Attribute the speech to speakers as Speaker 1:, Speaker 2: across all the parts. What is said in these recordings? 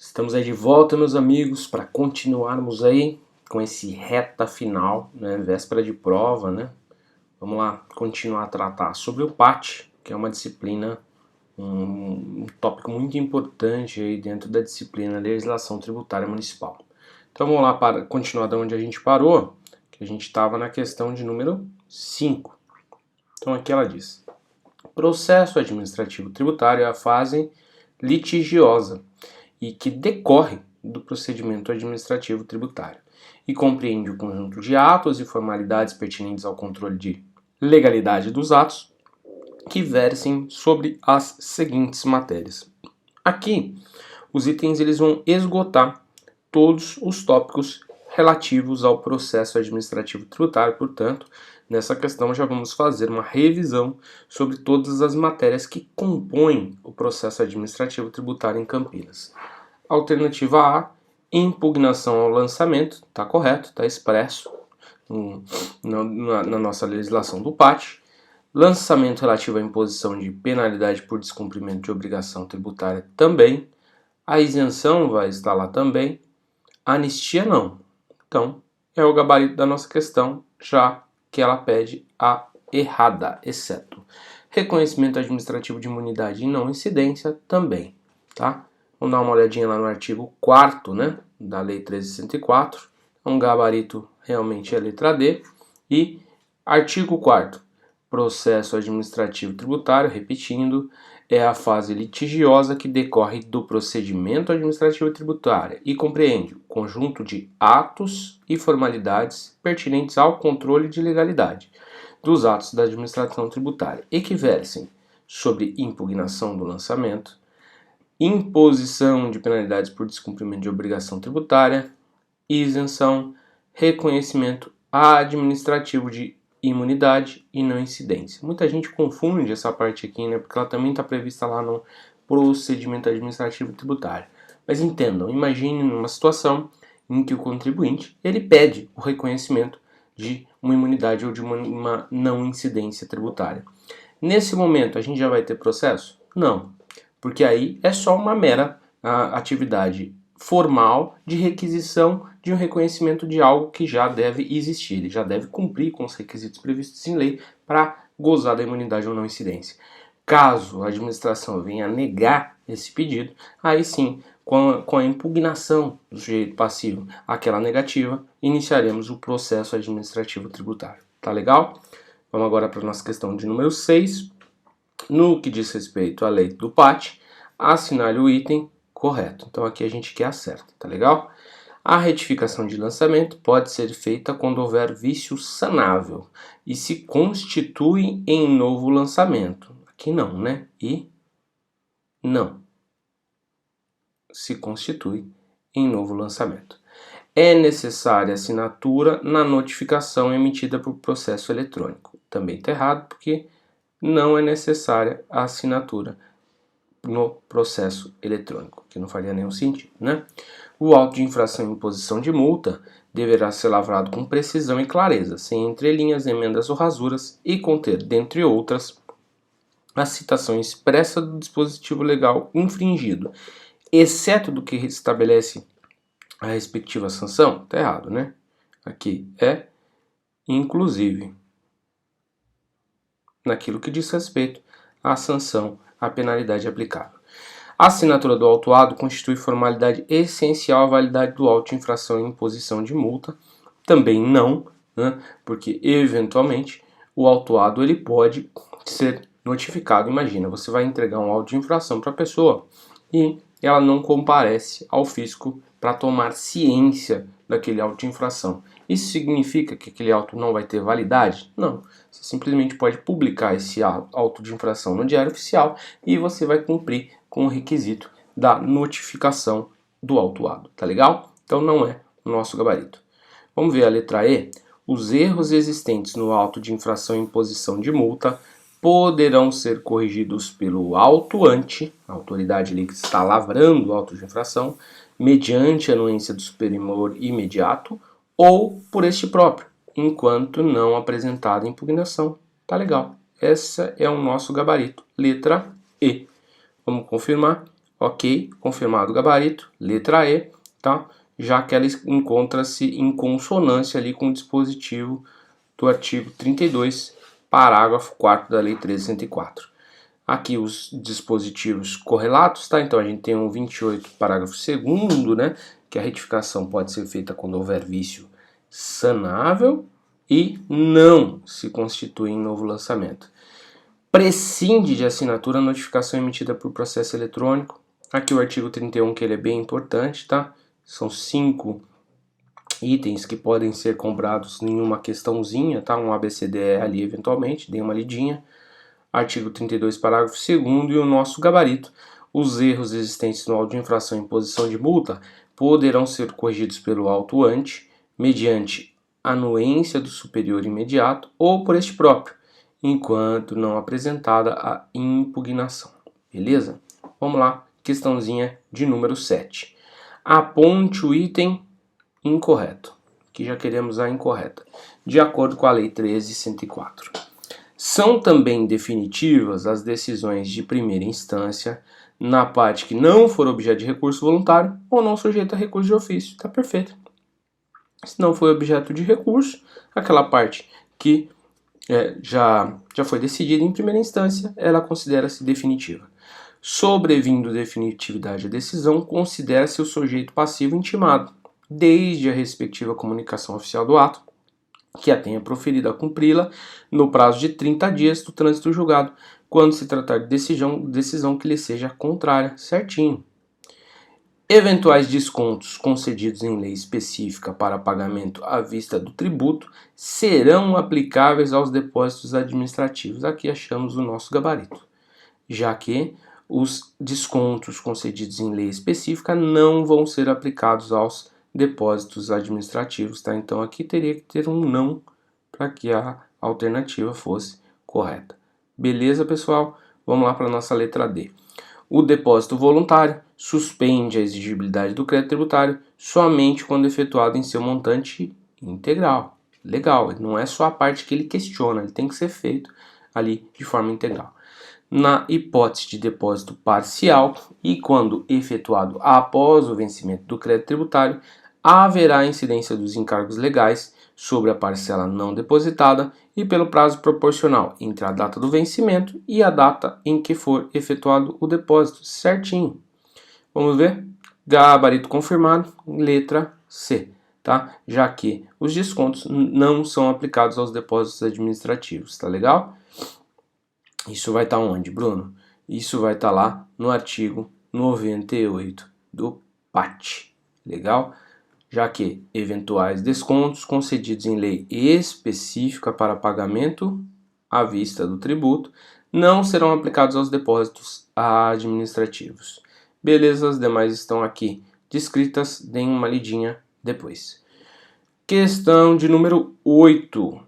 Speaker 1: Estamos aí de volta, meus amigos, para continuarmos aí com esse reta final, né, véspera de prova, né? Vamos lá continuar a tratar sobre o PAT, que é uma disciplina, um tópico muito importante aí dentro da disciplina Legislação Tributária Municipal. Então vamos lá para continuar de onde a gente parou, que a gente estava na questão de número 5. Então aqui ela diz: processo administrativo tributário é a fase litigiosa e que decorre do procedimento administrativo tributário e compreende o conjunto de atos e formalidades pertinentes ao controle de legalidade dos atos que versem sobre as seguintes matérias. Aqui, os itens eles vão esgotar todos os tópicos relativos ao processo administrativo tributário, portanto, nessa questão já vamos fazer uma revisão sobre todas as matérias que compõem o processo administrativo tributário em Campinas. Alternativa A, impugnação ao lançamento, está correto, está expresso na nossa legislação do PAT. Lançamento relativo à imposição de penalidade por descumprimento de obrigação tributária também. A isenção vai estar lá também. A anistia não. Então, é o gabarito da nossa questão, já que ela pede a errada, exceto. Reconhecimento administrativo de imunidade e não incidência também, tá? Vamos dar uma olhadinha lá no artigo 4º, né, da Lei 1364. Um gabarito realmente é a letra D. E artigo 4º, processo administrativo tributário, repetindo, é a fase litigiosa que decorre do procedimento administrativo tributário e compreende o conjunto de atos e formalidades pertinentes ao controle de legalidade dos atos da administração tributária e que versem sobre impugnação do lançamento, imposição de penalidades por descumprimento de obrigação tributária, isenção, reconhecimento administrativo de imunidade e não incidência. Muita gente confunde essa parte aqui, né, porque ela também está prevista lá no procedimento administrativo tributário. Mas entendam, imagine numa situação em que o contribuinte ele pede o reconhecimento de uma imunidade ou de uma não incidência tributária. Nesse momento, a gente já vai ter processo? Não, porque aí é só uma mera atividade formal de requisição de um reconhecimento de algo que já deve existir. Ele já deve cumprir com os requisitos previstos em lei para gozar da imunidade ou não incidência. Caso a administração venha a negar esse pedido, aí sim, com a impugnação do sujeito passivo àquela negativa, iniciaremos o processo administrativo tributário. Tá legal? Vamos agora para a nossa questão de número 6. No que diz respeito à lei do PAT, assinale o item correto. Então aqui a gente quer a certa, tá legal? A retificação de lançamento pode ser feita quando houver vício sanável e se constitui em novo lançamento. Aqui não, né? E não. Se constitui em novo lançamento. É necessária assinatura na notificação emitida por processo eletrônico. Também está errado porque não é necessária a assinatura no processo eletrônico, que não faria nenhum sentido, né? O auto de infração e imposição de multa deverá ser lavrado com precisão e clareza, sem entrelinhas, emendas ou rasuras, e conter, dentre outras, a citação expressa do dispositivo legal infringido, exceto do que estabelece a respectiva sanção. Tá errado, né? Aqui é inclusive naquilo que diz respeito à sanção, à penalidade aplicável. A assinatura do autuado constitui formalidade essencial à validade do auto de infração e imposição de multa. Também não, né, porque eventualmente o autuado ele pode ser notificado. Imagina, você vai entregar um auto de infração para a pessoa e ela não comparece ao fisco para tomar ciência daquele auto de infração. Isso significa que aquele auto não vai ter validade? Não. Você simplesmente pode publicar esse auto de infração no Diário Oficial e você vai cumprir com o requisito da notificação do autuado, tá legal? Então não é o nosso gabarito. Vamos ver a letra E. Os erros existentes no auto de infração e imposição de multa poderão ser corrigidos pelo autuante, a autoridade ali que está lavrando o auto de infração, mediante anuência do superior imediato ou por este próprio, enquanto não apresentada impugnação. Tá legal. Esse é o nosso gabarito. Letra E. Vamos confirmar. Ok, confirmado o gabarito, letra E, tá? Já que ela encontra-se em consonância ali com o dispositivo do artigo 32, parágrafo 4º da Lei 13.104. Aqui os dispositivos correlatos, tá? Então a gente tem um 28, parágrafo 2º, né? Que a retificação pode ser feita quando houver vício sanável e não se constitui em novo lançamento. Prescinde de assinatura a notificação emitida por processo eletrônico. Aqui o artigo 31, que ele é bem importante, tá? São 5 itens que podem ser comprados em uma questãozinha, tá? Um ABCDE ali eventualmente, dê uma lidinha. Artigo 32, parágrafo 2º e o nosso gabarito. Os erros existentes no auto de infração e imposição de multa poderão ser corrigidos pelo autuante mediante anuência do superior imediato ou por este próprio, enquanto não apresentada a impugnação. Beleza? Vamos lá, questãozinha de número 7. Aponte o item incorreto, que já queremos a incorreta, de acordo com a Lei 13.104. São também definitivas as decisões de primeira instância na parte que não for objeto de recurso voluntário ou não sujeita a recurso de ofício. Tá perfeito. Se não for objeto de recurso, aquela parte que já foi decidida em primeira instância, ela considera-se definitiva. Sobrevindo definitividade à decisão, considera-se o sujeito passivo intimado, desde a respectiva comunicação oficial do ato, que a tenha proferido a cumpri-la no prazo de 30 dias do trânsito julgado, quando se tratar de decisão que lhe seja contrária, certinho. Eventuais descontos concedidos em lei específica para pagamento à vista do tributo serão aplicáveis aos depósitos administrativos. Aqui achamos o nosso gabarito, já que os descontos concedidos em lei específica não vão ser aplicados aos depósitos administrativos, tá? Então aqui teria que ter um não para que a alternativa fosse correta. Beleza, pessoal? Vamos lá para a nossa letra D. O depósito voluntário suspende a exigibilidade do crédito tributário somente quando efetuado em seu montante integral. Legal, não é só a parte que ele questiona, ele tem que ser feito ali de forma integral. Na hipótese de depósito parcial e quando efetuado após o vencimento do crédito tributário, haverá incidência dos encargos legais sobre a parcela não depositada e pelo prazo proporcional entre a data do vencimento e a data em que for efetuado o depósito, certinho. Vamos ver? Gabarito confirmado, letra C, tá? Já que os descontos não são aplicados aos depósitos administrativos, tá legal? Isso vai estar onde, Bruno? Isso vai estar lá no artigo 98 do PAT, legal? Já que eventuais descontos concedidos em lei específica para pagamento à vista do tributo não serão aplicados aos depósitos administrativos. Beleza, as demais estão aqui descritas, deem uma lidinha depois. Questão de número 8.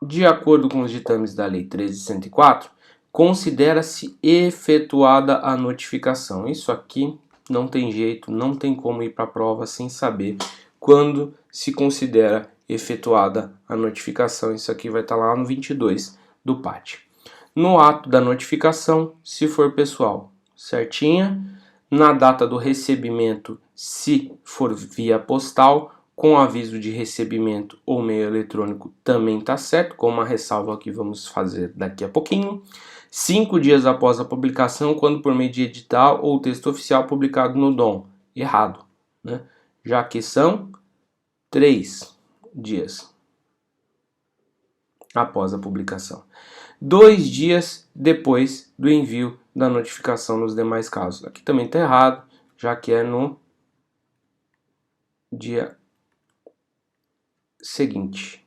Speaker 1: De acordo com os ditames da Lei 13.104, considera-se efetuada a notificação. Isso aqui não tem jeito, não tem como ir para a prova sem saber quando se considera efetuada a notificação. Isso aqui vai estar lá no 22 do PAT. No ato da notificação, se for pessoal, certinha. Na data do recebimento, se for via postal, com aviso de recebimento ou meio eletrônico também está certo, com uma ressalva que vamos fazer daqui a pouquinho. 5 dias após a publicação, quando por meio de edital ou texto oficial publicado no DOM. Errado, né? Já que são 3 dias após a publicação. 2 dias depois do envio da notificação nos demais casos. Aqui também está errado, já que é no dia seguinte.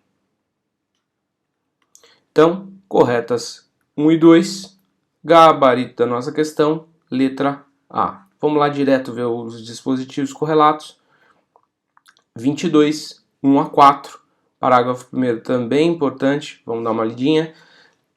Speaker 1: Então, corretas 1 e 2, gabarito da nossa questão, letra A. Vamos lá direto ver os dispositivos correlatos. 22, 1 a 4, parágrafo 1º também importante, vamos dar uma lidinha.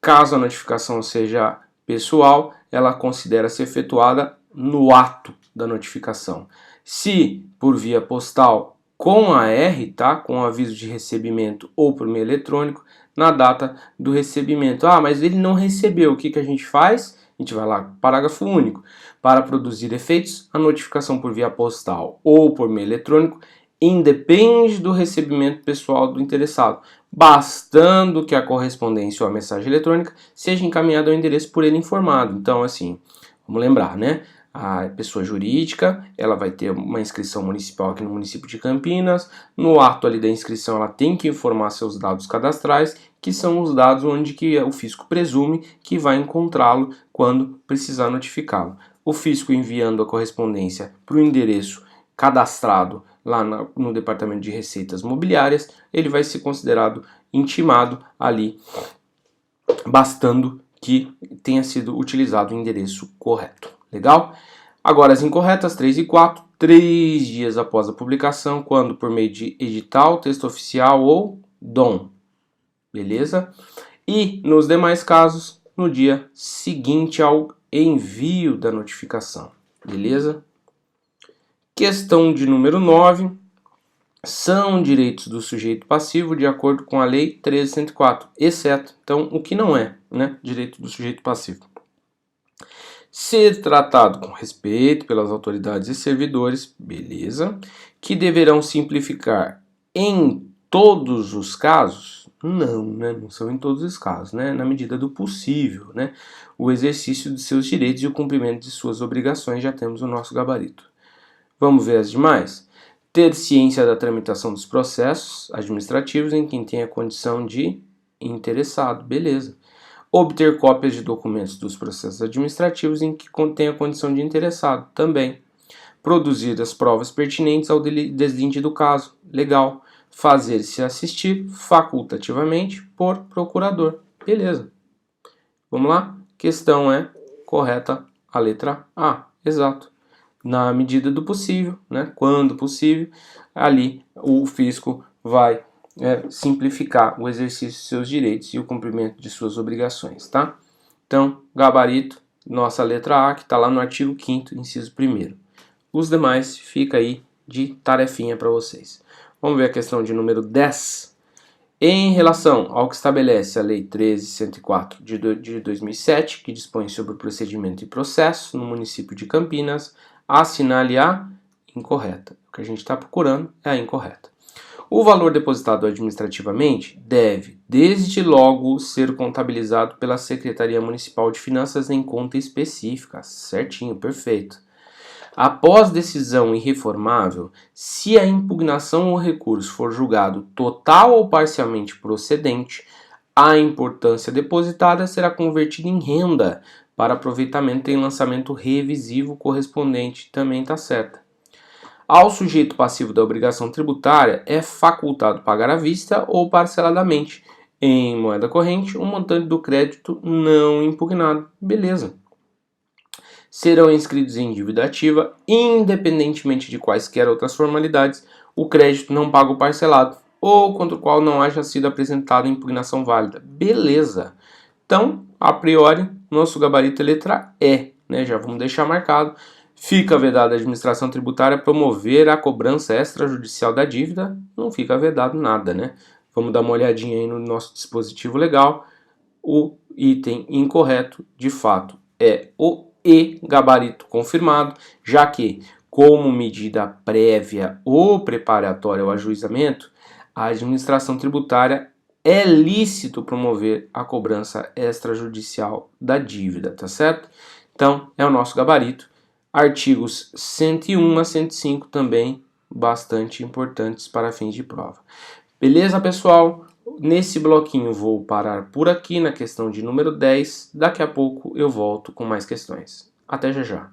Speaker 1: Caso a notificação seja pessoal, ela considera-se efetuada no ato da notificação. Se por via postal com a R, tá? Com aviso de recebimento ou por meio eletrônico, na data do recebimento. Ah, mas ele não recebeu, o que a gente faz? A gente vai lá, parágrafo único. Para produzir efeitos, a notificação por via postal ou por meio eletrônico independe do recebimento pessoal do interessado, bastando que a correspondência ou a mensagem eletrônica seja encaminhada ao endereço por ele informado. Então, assim, vamos lembrar, né? A pessoa jurídica, ela vai ter uma inscrição municipal aqui no município de Campinas. No ato ali da inscrição, ela tem que informar seus dados cadastrais, que são os dados onde que o fisco presume que vai encontrá-lo quando precisar notificá-lo. O fisco enviando a correspondência para o endereço cadastrado lá no Departamento de Receitas Mobiliárias, ele vai ser considerado intimado ali, bastando que tenha sido utilizado o endereço correto. Legal? Agora as incorretas, 3 e 4, 3 dias após a publicação, quando por meio de edital, texto oficial ou DOM. Beleza? E nos demais casos, no dia seguinte ao envio da notificação. Beleza? Questão de número 9. São direitos do sujeito passivo de acordo com a Lei 13.104, exceto, então, o que não é, né, direito do sujeito passivo. Ser tratado com respeito pelas autoridades e servidores, beleza, que deverão simplificar em todos os casos, não, né, não são em todos os casos, né, na medida do possível, né, o exercício de seus direitos e o cumprimento de suas obrigações, já temos o nosso gabarito. Vamos ver as demais? Ter ciência da tramitação dos processos administrativos em quem tem a condição de interessado, beleza. Obter cópias de documentos dos processos administrativos em que contém a condição de interessado, também. Produzir as provas pertinentes ao deslinde do caso, legal. Fazer-se assistir facultativamente por procurador, beleza. Vamos lá? Questão é correta a letra A, exato. Na medida do possível, né, quando possível, ali o fisco vai simplificar o exercício de seus direitos e o cumprimento de suas obrigações, tá? Então, gabarito, nossa letra A, que está lá no artigo 5º, inciso 1º. Os demais fica aí de tarefinha para vocês. Vamos ver a questão de número 10. Em relação ao que estabelece a Lei 13.104 de 2007, que dispõe sobre o procedimento e processo no município de Campinas, assinale a incorreta. O que a gente está procurando é a incorreta. O valor depositado administrativamente deve, desde logo, ser contabilizado pela Secretaria Municipal de Finanças em conta específica. Certinho, perfeito. Após decisão irreformável, se a impugnação ou recurso for julgado total ou parcialmente procedente, a importância depositada será convertida em renda para aproveitamento em lançamento revisivo correspondente. Também está certa. Ao sujeito passivo da obrigação tributária é facultado pagar à vista ou parceladamente, em moeda corrente, o montante do crédito não impugnado. Beleza. Serão inscritos em dívida ativa, independentemente de quaisquer outras formalidades, o crédito não pago parcelado ou contra o qual não haja sido apresentada impugnação válida. Beleza. Então, a priori, nosso gabarito é letra E, né? Já vamos deixar marcado. Fica vedada a administração tributária promover a cobrança extrajudicial da dívida. Não fica vedado nada, né? Vamos dar uma olhadinha aí no nosso dispositivo legal. O item incorreto, de fato, é o E, gabarito confirmado, já que, como medida prévia ou preparatória ao ajuizamento, a administração tributária é lícito promover a cobrança extrajudicial da dívida, tá certo? Então, é o nosso gabarito. Artigos 101 a 105 também bastante importantes para fins de prova. Beleza, pessoal? Nesse bloquinho vou parar por aqui na questão de número 10. Daqui a pouco eu volto com mais questões. Até já já.